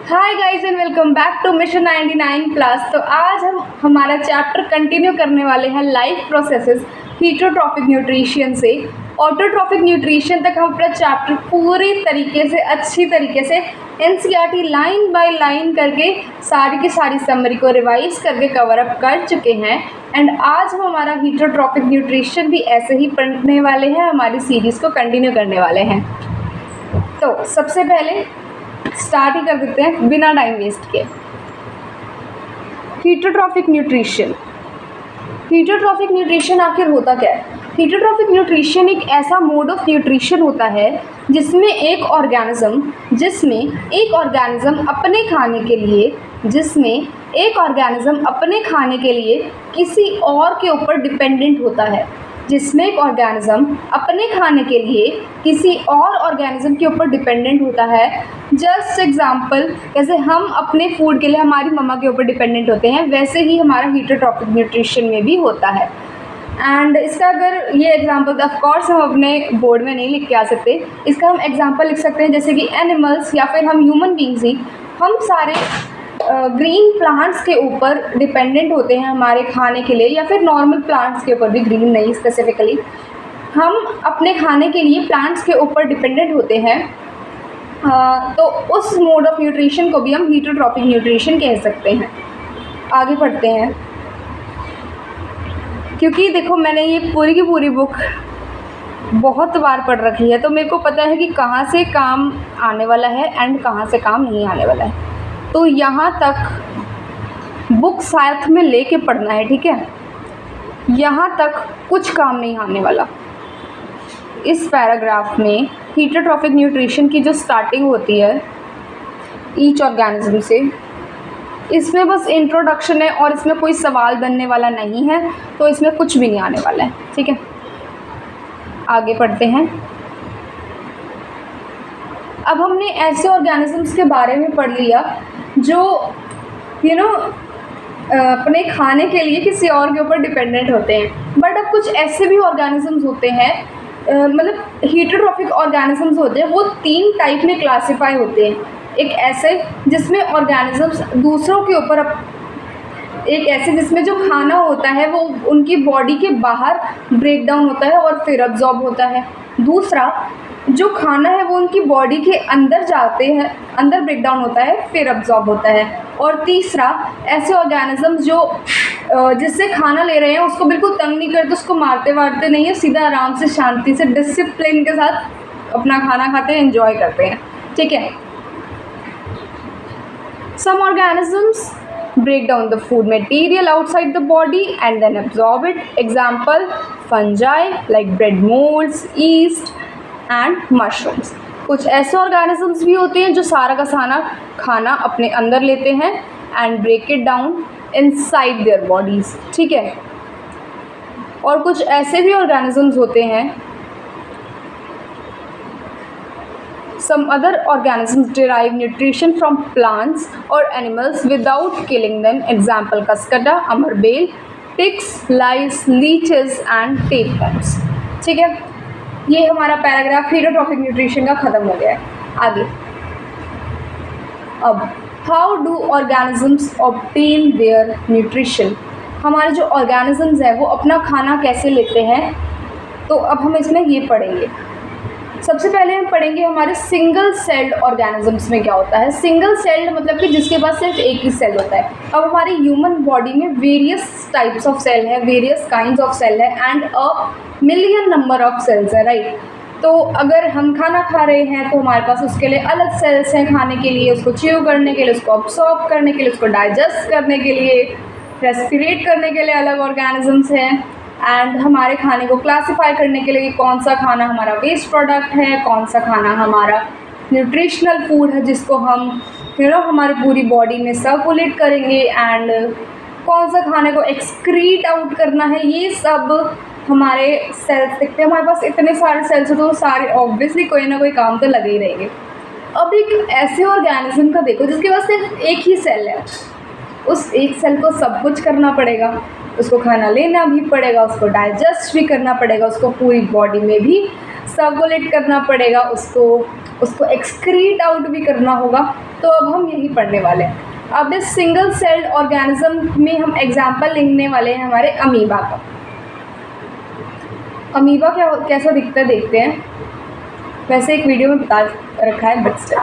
Hi guys and welcome back to mission 99 plus. तो आज हम हमारा चैप्टर कंटिन्यू करने वाले हैं लाइफ प्रोसेसेस हीटरोट्रॉफिक न्यूट्रिशन से ऑटोट्रॉफिक न्यूट्रिशन तक। हम अपना चैप्टर पूरी तरीके से अच्छी तरीके से एनसीईआरटी लाइन बाय लाइन करके सारी की सारी समरी को रिवाइज करके कवर अप कर चुके हैं। एंड आज हम हमारा हीटरोट्रॉफिक न्यूट्रिशन भी ऐसे ही पढ़ने वाले हैं, हमारी सीरीज़ को कंटिन्यू करने वाले हैं। तो सबसे पहले स्टार्ट ही कर देते हैं बिना टाइम वेस्ट किए। Heterotrophic nutrition. हीटरोट्रॉफिक न्यूट्रिशन आखिर होता क्या है? हीटरोट्रॉफिक न्यूट्रिशन एक ऐसा मोड ऑफ न्यूट्रिशन होता है जिसमें एक ऑर्गेनिज्म अपने खाने के लिए किसी और के ऊपर डिपेंडेंट होता है। जस्ट एग्जाम्पल, जैसे हम अपने फूड के लिए हमारी मम्मा के ऊपर डिपेंडेंट होते हैं, वैसे ही हमारा हीटरोट्रॉफिक न्यूट्रिशन में भी होता है। एंड इसका अगर ये एग्जांपल ऑफ कोर्स हम अपने बोर्ड में नहीं लिख के आ सकते, इसका हम एग्जांपल लिख सकते हैं जैसे कि एनिमल्स या फिर हम ह्यूमन बींग्स ही, हम सारे ग्रीन प्लांट्स के ऊपर डिपेंडेंट होते हैं हमारे खाने के लिए, या फिर नॉर्मल प्लांट्स के ऊपर भी, ग्रीन नहीं स्पेसिफिकली, हम अपने खाने के लिए प्लांट्स के ऊपर डिपेंडेंट होते हैं। तो उस मोड ऑफ न्यूट्रिशन को भी हम हीटरोट्रॉफिक न्यूट्रिशन कह सकते हैं। आगे बढ़ते हैं, क्योंकि देखो मैंने ये पूरी की पूरी बुक बहुत बार पढ़ रखी है, तो मेरे को पता है कि कहाँ से काम आने वाला है एंड कहाँ से काम नहीं आने वाला है। तो यहाँ तक बुक साथ में लेके पढ़ना है, ठीक है? यहाँ तक कुछ काम नहीं आने वाला। इस पैराग्राफ में हीटरोट्रॉफिक न्यूट्रिशन की जो स्टार्टिंग होती है ईच ऑर्गेनिज्म से, इसमें बस इंट्रोडक्शन है और इसमें कोई सवाल बनने वाला नहीं है, तो इसमें कुछ भी नहीं आने वाला है, ठीक है? आगे पढ़ते हैं। अब हमने ऐसे ऑर्गेनिजम्स के बारे में पढ़ लिया जो अपने खाने के लिए किसी और के ऊपर डिपेंडेंट होते हैं। बट अब कुछ ऐसे भी ऑर्गेनिजम्स होते हैं, मतलब हीटरोट्रॉफिक ऑर्गेनिजम्स होते हैं, वो 3 टाइप में क्लासीफाई होते हैं। एक ऐसे जिसमें ऑर्गेनिजम्स दूसरों के ऊपर, एक ऐसे जिसमें जो खाना होता है वो उनकी बॉडी के बाहर ब्रेक डाउन होता है और फिर अब्जॉर्ब होता है। दूसरा, जो खाना है वो उनकी बॉडी के अंदर जाते हैं, अंदर ब्रेक डाउन होता है, फिर अब्जॉर्ब होता है। और तीसरा, ऐसे ऑर्गेनिजम्स जो जिससे खाना ले रहे हैं उसको बिल्कुल तंग नहीं करते, उसको मारते वारते नहीं है, सीधा आराम से शांति से डिसिप्लिन के साथ अपना खाना खाते हैं, एंजॉय करते हैं, ठीक है? Some organisms break down the food material outside the body and then absorb it. Example, fungi like bread molds, yeast and mushrooms. कुछ ऐसे organisms भी होते हैं जो सारा का सारा खाना अपने अंदर लेते हैं and break it down inside their bodies, ठीक है? और कुछ ऐसे भी organisms होते हैं, some other organisms derive nutrition from plants or animals without killing them. Example, cuscata, amarbel, ticks, lice, leeches and tapeworms, ठीक है? ये हमारा पैराग्राफ हीटरोट्रॉफिक न्यूट्रिशन का ख़त्म हो गया है। आगे, अब how do organisms obtain their nutrition? हमारे जो ऑर्गेनिजम्स हैं वो अपना खाना कैसे लेते हैं, तो अब हम इसमें ये पढ़ेंगे। सबसे पहले हम पढ़ेंगे हमारे सिंगल सेल्ड ऑर्गेनिजम्स में क्या होता है। सिंगल सेल्ड मतलब कि जिसके पास सिर्फ एक ही सेल होता है। अब हमारी ह्यूमन बॉडी में वेरियस टाइप्स ऑफ सेल है, वेरियस काइंड्स ऑफ सेल है and a million number of cells है, राइट? तो अगर हम खाना खा रहे हैं तो हमारे पास उसके लिए अलग सेल्स हैं, खाने के लिए, उसको च्यू करने के लिए, उसको अब्सॉर्ब करने के लिए, उसको डाइजेस्ट करने के लिए, रेस्पिरेट करने के लिए अलग ऑर्गेनिजम्स हैं। एंड हमारे खाने को क्लासीफाई करने के लिए कौन सा खाना हमारा वेस्ट प्रोडक्ट है, कौन सा खाना हमारा न्यूट्रिशनल फूड है जिसको हम हमारी पूरी बॉडी में सर्कुलेट करेंगे, एंड कौन सा खाने को एक्सक्रीट आउट करना है, ये सब हमारे सेल्स दिखते हैं। हमारे पास इतने सारे सेल्स हैं तो सारे ऑब्वियसली कोई ना कोई काम तो लगे ही रहेंगे। अब एक ऐसे ऑर्गेनिज्म का देखो जिसके पास सिर्फ एक ही सेल है, उस एक सेल को सब कुछ करना पड़ेगा, उसको खाना लेना भी पड़ेगा, उसको डाइजेस्ट भी करना पड़ेगा, उसको पूरी बॉडी में भी सर्कुलेट करना पड़ेगा, उसको एक्सक्रीट आउट भी करना होगा। तो अब हम यही पढ़ने वाले हैं। अब इस सिंगल सेल्ड ऑर्गेनिज्म में हम एग्जाम्पल लिखने वाले हैं हमारे अमीबा का। अमीबा कैसा दिखता है देखते हैं। वैसे एक वीडियो में बता रखा है बट स्टिल।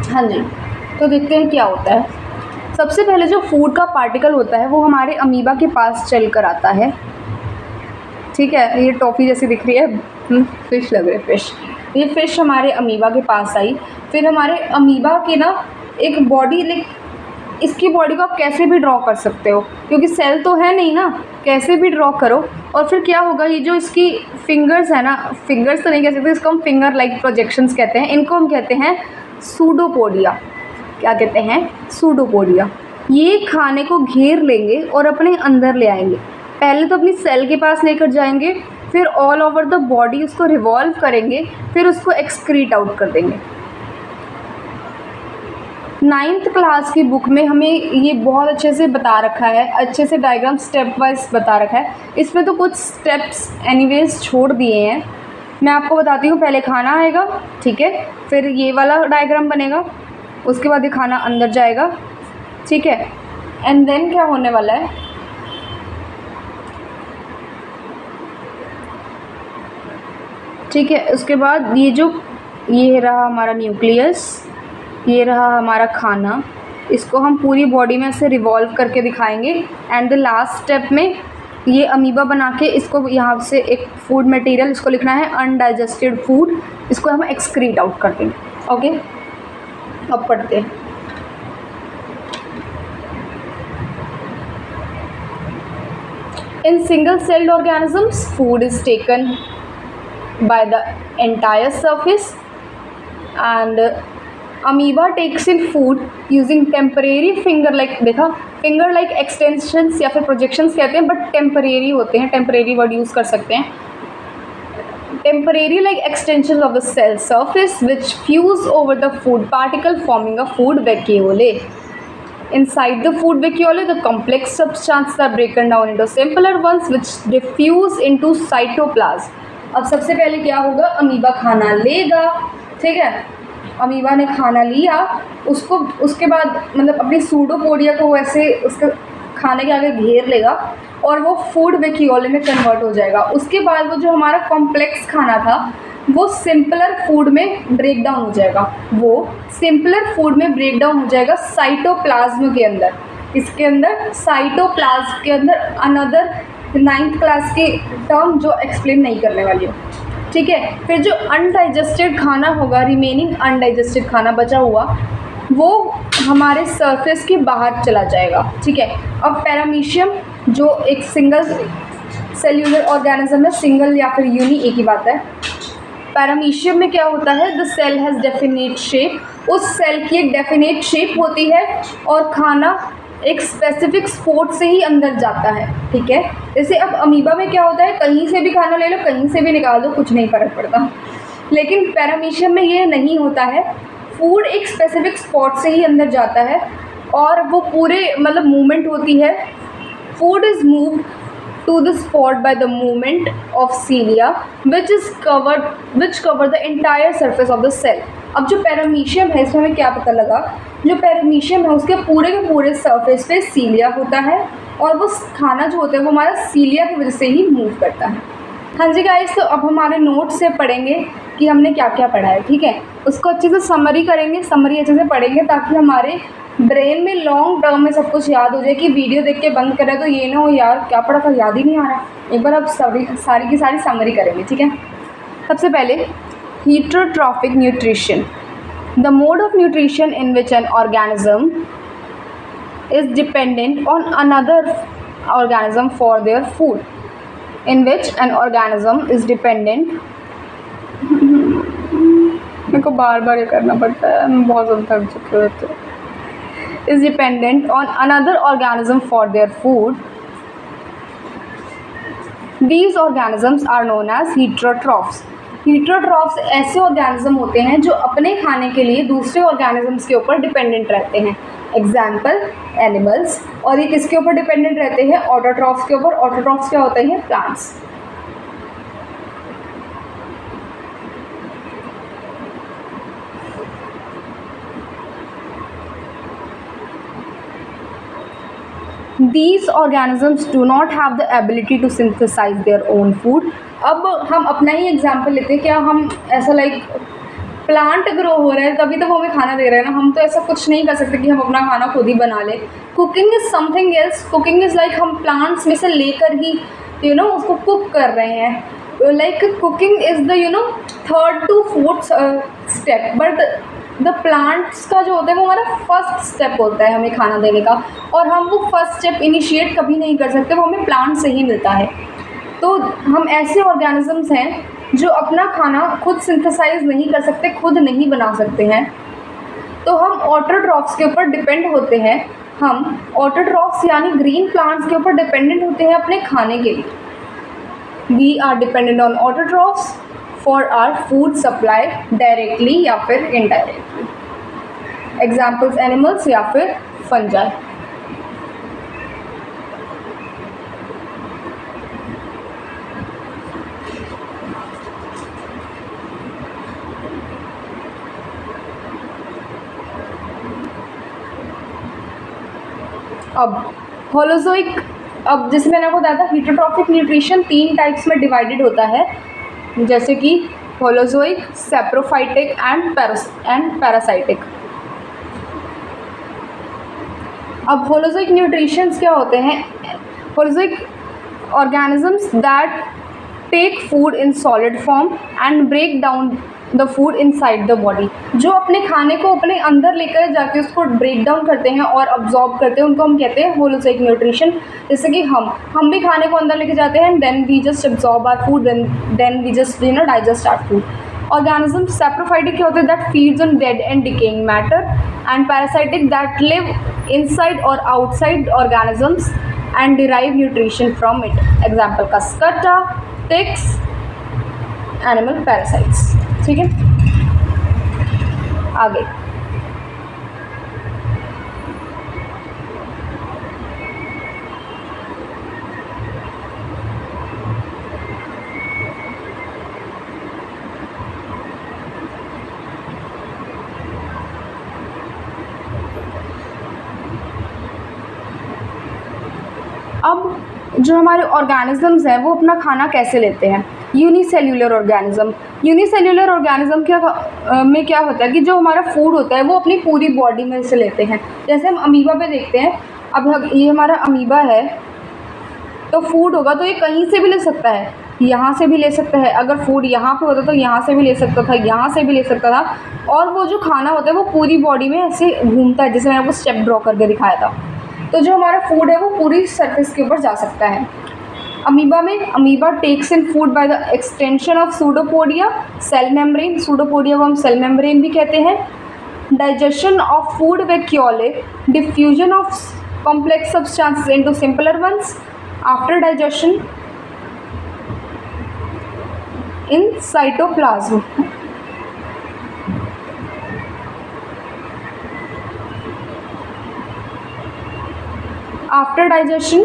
हाँ जी, तो देखते हैं क्या होता है। सबसे पहले जो फूड का पार्टिकल होता है वो हमारे अमीबा के पास चल कर आता है। ठीक है, ये टॉफ़ी जैसी दिख रही है, फिश लग रही है, फिश। ये फ़िश हमारे अमीबा के पास आई। फिर हमारे अमीबा की ना एक बॉडी, लाइक इसकी बॉडी को आप कैसे भी ड्रॉ कर सकते हो क्योंकि सेल तो है नहीं ना, कैसे भी ड्रॉ करो। और फिर क्या होगा, ये जो इसकी फिंगर्स है ना, फिंगर्स तो नहीं कह सकते, इसको हम फिंगर लाइक प्रोजेक्शंस कहते हैं। इनको हम कहते हैं सूडोपोडिया। क्या कहते हैं? सूडोपोडिया। ये खाने को घेर लेंगे और अपने अंदर ले आएंगे। पहले तो अपनी सेल के पास लेकर जाएंगे, फिर ऑल ओवर द बॉडी उसको रिवॉल्व करेंगे, फिर उसको एक्सक्रीट आउट कर देंगे। 9th क्लास की बुक में हमें ये बहुत अच्छे से बता रखा है, अच्छे से डायग्राम स्टेप वाइज बता रखा है। इसमें तो कुछ स्टेप्स एनीवेज छोड़ दिए हैं, मैं आपको बताती हूँ। पहले खाना आएगा, ठीक है, फिर ये वाला डायग्राम बनेगा, उसके बाद ये खाना अंदर जाएगा, ठीक है। एंड देन क्या होने वाला है, ठीक है, उसके बाद ये रहा हमारा न्यूक्लियस, ये रहा हमारा खाना। इसको हम पूरी बॉडी में ऐसे रिवॉल्व करके दिखाएंगे। एंड द लास्ट स्टेप में ये अमीबा बना के इसको यहाँ से एक फूड मटेरियल, इसको लिखना है अनडाइजेस्टेड फूड, इसको हम एक्सक्रीट आउट कर देंगे। ओके, अब पढ़ते हैं। In single celled organisms food is taken by the entire surface and amoeba takes in food using temporary finger like, देखा, फिंगर लाइक एक्सटेंशंस या फिर प्रोजेक्शंस कहते हैं, बट टेम्परेरी होते हैं, टेम्परेरी वर्ड यूज़ कर सकते हैं। Temporary like extension of the cell surface which fuse over the food particle forming a food vacuole. Inside the food vacuole, the complex substances are broken down into simpler ones which diffuse into cytoplasm. अब सबसे पहले क्या होगा, amoeba खाना लेगा, ठीक है, amoeba ने खाना लिया, उसके बाद मतलब अपनी सूडोपोडिया को वैसे उसके खाने के आगे घेर लेगा और वो फूड वैक्यूले में कन्वर्ट हो जाएगा। उसके बाद वो जो हमारा कॉम्प्लेक्स खाना था वो सिंपलर फूड में ब्रेक डाउन हो जाएगा, वो सिंपलर फूड में ब्रेक डाउन हो जाएगा साइटोप्लाज्म के अंदर। इसके अंदर साइटोप्लाज्म के अंदर अनदर 9th क्लास की टर्म जो एक्सप्लेन नहीं करने वाली हो, ठीक है। फिर जो अनडाइजेस्टेड खाना होगा, रिमेनिंग अनडाइजेस्टेड खाना बचा हुआ, वो हमारे सरफेस के बाहर चला जाएगा, ठीक है। अब पैरामीशियम जो एक सिंगल सेल्यूलर ऑर्गेनिज्म है, सिंगल या फिर यूनी एक ही बात है। पैरामीशियम में क्या होता है, the cell has definite shape, उस सेल की एक डेफिनेट शेप होती है और खाना एक स्पेसिफिक स्पॉट से ही अंदर जाता है, ठीक है। जैसे अब अमीबा में क्या होता है, कहीं से भी खाना ले लो, कहीं से भी निकाल दो, कुछ नहीं फ़र्क पड़ता। लेकिन पैरामीशियम में ये नहीं होता है, फूड एक स्पेसिफिक स्पॉट से ही अंदर जाता है और वो पूरे मतलब मूवमेंट होती है। Food is move to the spot by the movement of cilia which cover the entire surface of the cell. अब जो पैरामीशियम है, इसमें हमें क्या पता लगा, जो पैरामीशियम है उसके पूरे के पूरे सरफेस पे सीलिया होता है और वो खाना जो होता है वो हमारा सीलिया की वजह से ही मूव करता है। हाँ जी गाइस, तो अब हमारे नोट से पढ़ेंगे कि हमने क्या क्या पढ़ा है, ठीक है। उसको अच्छे से समरी करेंगे, समरी अच्छे से पढ़ेंगे ताकि हमारे ब्रेन में लॉन्ग टर्म में सब कुछ याद हो जाए, कि वीडियो देख के बंद करें तो ये ना हो यार क्या पढ़ा था याद ही नहीं आ रहा। एक बार अब सारी की सारी समरी करेंगे, ठीक है। सबसे पहले heterotrophic nutrition, the mode of nutrition in which an organism is dependent on another organism for their food, in which an organism is dependent मेरे को बार बार ये करना पड़ता है, मैं बहुत ज़्यादा थक चुकी होती हूँ। is dependent on another organism for their food. These organisms are known as heterotrophs. हीटरोट्रॉफ्स ऐसे ऑर्गेनिज्म होते हैं जो अपने खाने के लिए दूसरे ऑर्गेनिजम्स के ऊपर डिपेंडेंट रहते हैं। Example animals. और ये किसके ऊपर डिपेंडेंट रहते हैं? ऑटोट्रॉफ्स के ऊपर। ऑटोट्रॉफ्स क्या होते हैं? Plants. These organisms do not have the ability to synthesize their own food. अब हम अपना ही एग्जाम्पल लेते हैं। क्या हम ऐसा प्लांट ग्रो हो रहा है तभी तो वो हमें खाना दे रहे हैं ना। हम तो ऐसा कुछ नहीं कर सकते कि हम अपना खाना खुद ही बना लें। Cooking is something else. Cooking is हम प्लांट्स में से लेकर ही उसको कुक कर रहे हैं। Cooking is the third to fourth step, but the plants का जो होता है वो हमारा फर्स्ट स्टेप होता है हमें खाना देने का। और हम वो फर्स्ट स्टेप इनिशिएट कभी नहीं कर सकते, वो हमें प्लांट से ही मिलता है। तो हम ऐसे ऑर्गेनिजम्स हैं जो अपना खाना खुद सिंथेसाइज नहीं कर सकते, खुद नहीं बना सकते हैं। तो हम ऑटोट्रॉफ्स के ऊपर डिपेंड होते हैं। हम ऑटोट्रॉफ्स यानी ग्रीन प्लांट्स के ऊपर डिपेंडेंट होते हैं अपने खाने के लिए। We are dependent on autotrophs for our food supply directly या फिर इनडायरेक्टली। एग्जाम्पल्स एनिमल्स या फिर फंजाई। अब होलोजोइक, अब जैसे मैंने आपको बताया था हीटरोट्रॉफिक न्यूट्रिशन 3 टाइप्स में डिवाइडेड होता है, जैसे कि होलोजोइक, सैप्रोफाइटिक एंड पैरासाइटिक। अब होलोजोइक न्यूट्रिशंस क्या होते हैं? Holozoic organisms that take food in solid form and break down the food inside the body. जो अपने खाने को अपने अंदर लेकर जाके उसको ब्रेक डाउन करते हैं और अब्जॉर्ब करते हैं, उनको हम कहते हैं होलोजोइक न्यूट्रिशन। जैसे कि हम भी खाने को अंदर लेके जाते हैं, then we just absorb our food, then we just digest our food. Organism saprophytic क्या होते हैं? That feeds on dead and decaying matter. And parasitic that live inside or outside organisms and derive nutrition from it. Example Cuscuta, ticks, animal parasites. ठीक है, आगे अब जो हमारे organisms हैं वो अपना खाना कैसे लेते हैं? Unicellular organism. यूनिसेल्यूलर ऑर्गेनिज्म में क्या होता है कि जो हमारा फूड होता है वो अपनी पूरी बॉडी में से लेते हैं। जैसे हम अमीबा पे देखते हैं, अब ये हमारा अमीबा है तो फूड होगा तो ये कहीं से भी ले सकता है, यहाँ से भी ले सकता है। अगर फूड यहाँ पे होता तो यहाँ से भी ले सकता था, यहाँ से भी ले सकता था। और वो जो खाना होता है वो पूरी बॉडी में ऐसे घूमता है, जैसे मैंने आपको स्टेप ड्रॉ करके दिखाया था। तो जो हमारा फूड है वो पूरी सरफेस के ऊपर जा सकता है। अमीबा में amoeba takes in food by the extension of pseudopodia cell membrane. Pseudopodia को हम सेल मेम्ब्रेन भी कहते हैं। Digestion of food vacuole, diffusion of complex substances into simpler ones after digestion in cytoplasm. After digestion,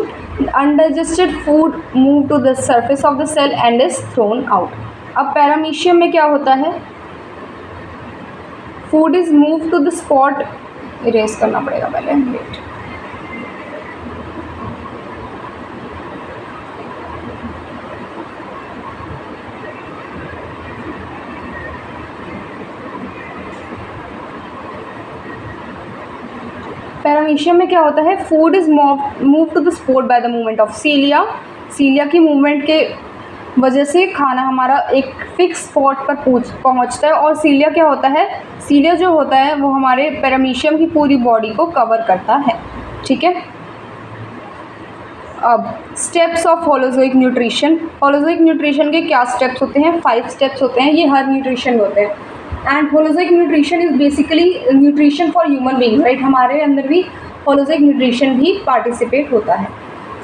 undigested food move to the surface of the cell and is thrown out. अब paramecium में क्या होता है? Food is move to the spot, erase करना पड़ेगा पहले, wait. Paramecium में क्या होता है, food is move to the spot by the movement of cilia. Cilia की मूवमेंट के वजह से खाना हमारा एक फिक्स स्पॉट पर पहुंचता है। और सीलिया क्या होता है, सीलिया जो होता है वो हमारे पैरामीशियम की पूरी बॉडी को कवर करता है, ठीक है। अब steps of holozoic nutrition. Holozoic nutrition के क्या स्टेप्स होते हैं, 5 स्टेप्स होते हैं, ये हर न्यूट्रिशन में होते हैं। And holozoic nutrition is basically nutrition for human being, right. हमारे अंदर भी होलोजोइक न्यूट्रिशन भी पार्टिसिपेट होता है।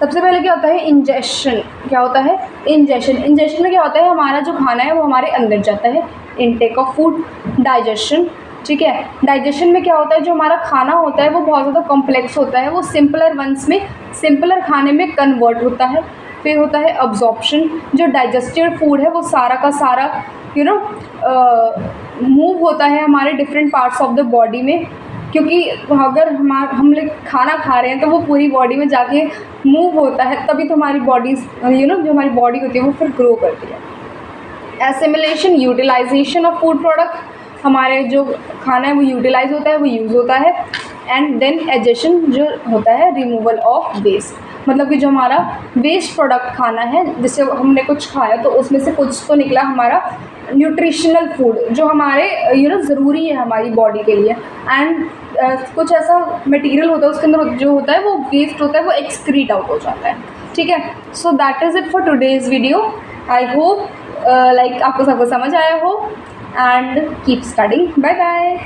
सबसे पहले क्या होता है, इंजेशन। क्या होता है, इंजेशन। इंजेशन में क्या होता है, हमारा जो खाना है वो हमारे अंदर जाता है, इनटेक ऑफ फूड। डाइजेशन, ठीक है। डाइजेशन में क्या होता है, जो हमारा खाना होता है वो बहुत ज़्यादा कॉम्प्लेक्स होता है, वो सिंपलर वंस में, सिंपलर खाने में कन्वर्ट होता है। फिर होता है अब्जॉर्प्शन, जो डाइजेस्टेड फूड है वो सारा का सारा मूव होता है हमारे different parts of the body में, क्योंकि अगर हम लोग खाना खा रहे हैं तो वो पूरी बॉडी में जाके मूव होता है, तभी तो हमारी बॉडीज जो हमारी बॉडी होती है वो फिर ग्रो करती है। Assimilation, utilization of food product, हमारे जो खाना है वो यूटिलाइज होता है, वो यूज़ होता है। एंड देन एजेशन, जो होता है रिमूवल ऑफ वेस्ट, मतलब कि जो हमारा वेस्ट प्रोडक्ट खाना है, जिससे हमने कुछ खाया तो उसमें से कुछ तो निकला हमारा न्यूट्रिशनल फूड, जो हमारे ज़रूरी है हमारी बॉडी के लिए। एंड कुछ ऐसा मटेरियल होता है उसके अंदर जो होता है वो वेस्ट होता है, वो एक्सक्रीट आउट हो जाता है, ठीक है। So that is it for today's video. I hope like आपको सबको समझ आया हो। And keep studying. Bye bye.